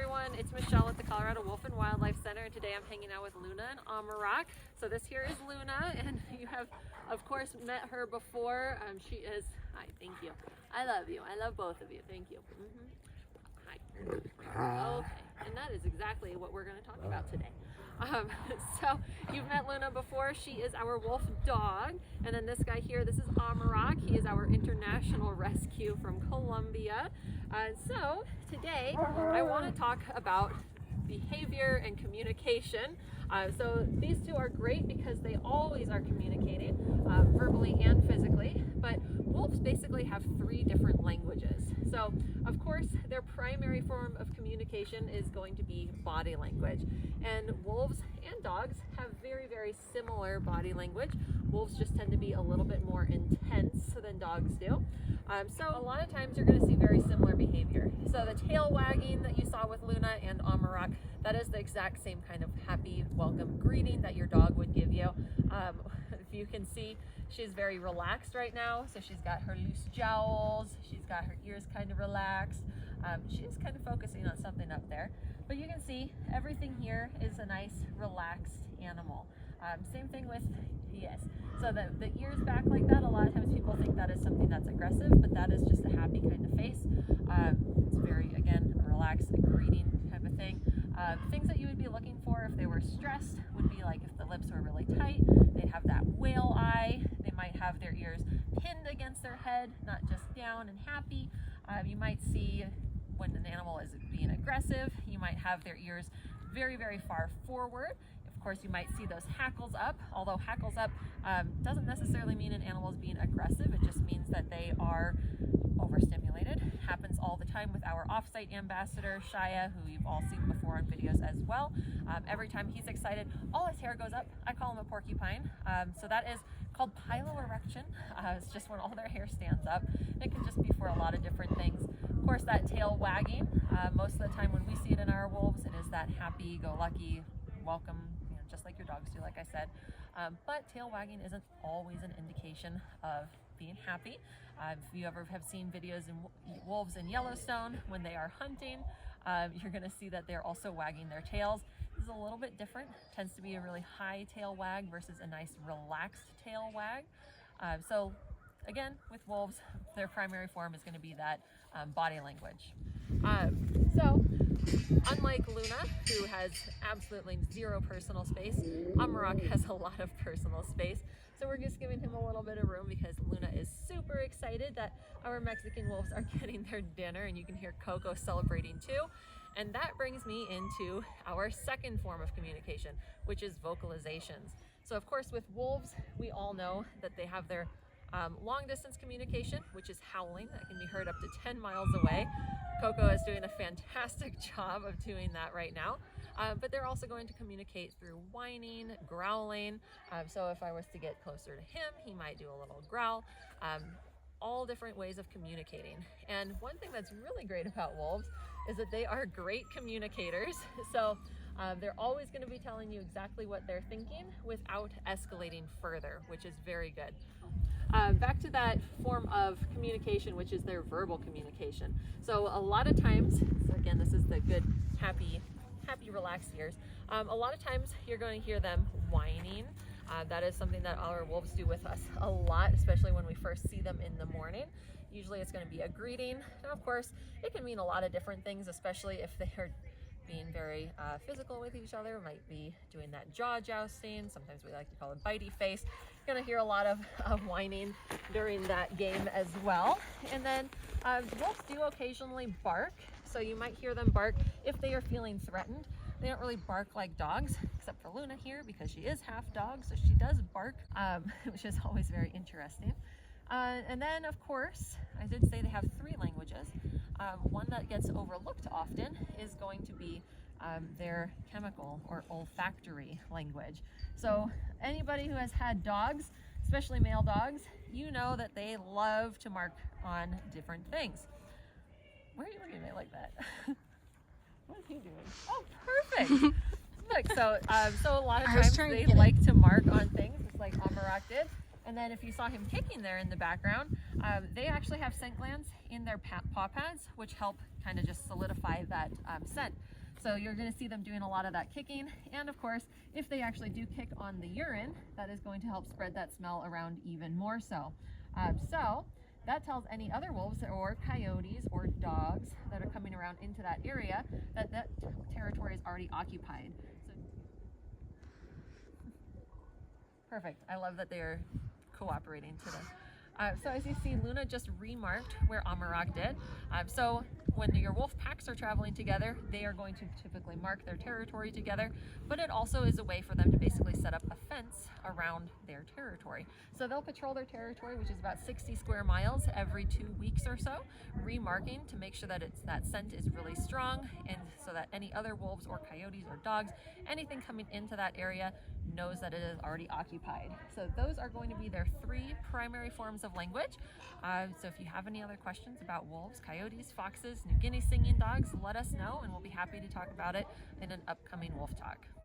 everyone, it's Michelle at the Colorado Wolf and Wildlife Center, and today I'm hanging out with Luna and Amarak. So this here is Luna, and you have of course met her before. She is, hi, thank you. I love you. I love both of you. Thank you. Hi. Okay, and that is exactly what we're going to talk about today. So you've met Luna before. She is our wolf dog, and then this guy here, this is Amarak. He is our international rescue from Colombia. So today I want to talk about behavior and communication. So these two are great because they always are communicating verbally and physically, but wolves basically have 3 different languages. So of course their primary form of communication is going to be body language, and wolves and dogs have very, very similar body language. Wolves just tend to be a little bit more intense than dogs do. So a lot of times you're going to see very similar behavior. So the tail wagging that you saw with Luna and Amarak, that is the exact same kind of happy welcome greeting that your dog would give you. If you can see, she's very relaxed right now. So she's got her loose jowls, she's got her ears kind of relaxed. She's kind of focusing on something up there. But you can see everything here is a nice relaxed animal. Same thing with, yes. So the ears back like that, a lot of times people think that is something that's aggressive, but that is just a happy kind of face. It's very, again, a relaxed, greeting type of thing. Things that you would be looking for if they were stressed would be like if the lips were really tight, they'd have that whale eye. They might have their ears pinned against their head, not just down and happy. You might see when an animal is being aggressive, you might have their ears very, very far forward. Of course, you might see those hackles up, although hackles up doesn't necessarily mean an animal is being aggressive. It just means that they are overstimulated. Happens all the time with our off-site ambassador, Shia, who you've all seen before on videos as well. Every time he's excited, all his hair goes up. I call him a porcupine. So that is called piloerection. It's just when all their hair stands up. It can just be for a lot of different things. Of course, that tail wagging, most of the time when we see it in our wolves, it is that happy-go-lucky welcome, just like your dogs do, like I said. But tail wagging isn't always an indication of being happy. If you ever have seen videos in wolves in Yellowstone when they are hunting, you're going to see that they're also wagging their tails. This is a little bit different. It tends to be a really high tail wag versus a nice relaxed tail wag. So again, with wolves, their primary form is going to be that body language. So unlike Luna, who has absolutely 0 personal space, Amarak has a lot of personal space. So we're just giving him a little bit of room because Luna is super excited that our Mexican wolves are getting their dinner, and you can hear Coco celebrating too. And that brings me into our second form of communication, which is vocalizations. So of course with wolves, we all know that they have their long distance communication, which is howling, that can be heard up to 10 miles away. Coco is doing a fantastic job of doing that right now. But they're also going to communicate through whining, growling. So if I was to get closer to him, he might do a little growl. All different ways of communicating. And one thing that's really great about wolves is that they are great communicators. So they're always going to be telling you exactly what they're thinking without escalating further, which is very good. Back to that form of communication, which is their verbal communication. So a lot of times, so again, this is the good, happy, relaxed ears. A lot of times you're going to hear them whining. That is something that our wolves do with us a lot, especially when we first see them in the morning. Usually it's going to be a greeting. Now, of course, it can mean a lot of different things, especially if they're being very physical with each other. Might be doing that jaw jousting. Sometimes we like to call it bitey face. You're going to hear a lot of whining during that game as well. And then wolves do occasionally bark. So you might hear them bark if they are feeling threatened. They don't really bark like dogs, except for Luna here because she is half dog, so she does bark, which is always very interesting. And then, of course, I did say they have 3 languages. One that gets overlooked often is going to be their chemical or olfactory language. So anybody who has had dogs, especially male dogs, you know that they love to mark on different things. Why are you looking at me like that? What is he doing? Oh, perfect. Look, so a lot of times they like to mark on things, just like Amarak did. And then if you saw him kicking there in the background, they actually have scent glands in their paw pads, which help kind of just solidify that scent. So you're going to see them doing a lot of that kicking, and of course, if they actually do kick on the urine, that is going to help spread that smell around even more so. So that tells any other wolves or coyotes or dogs that are coming around into that area that that territory is already occupied. So, perfect. I love that they're cooperating today. So as you see, Luna just remarked where Amarak did. So when your wolf packs are traveling together, they are going to typically mark their territory together, but it also is a way for them to basically set up a fence around their territory. So they'll patrol their territory, which is about 60 square miles every 2 weeks or so, remarking to make sure that that scent is really strong, and so that any other wolves or coyotes or dogs, anything coming into that area knows that it is already occupied. So those are going to be their 3 primary forms of language. So if you have any other questions about wolves, coyotes, foxes, New Guinea singing dogs, let us know, and we'll be happy to talk about it in an upcoming Wolf Talk.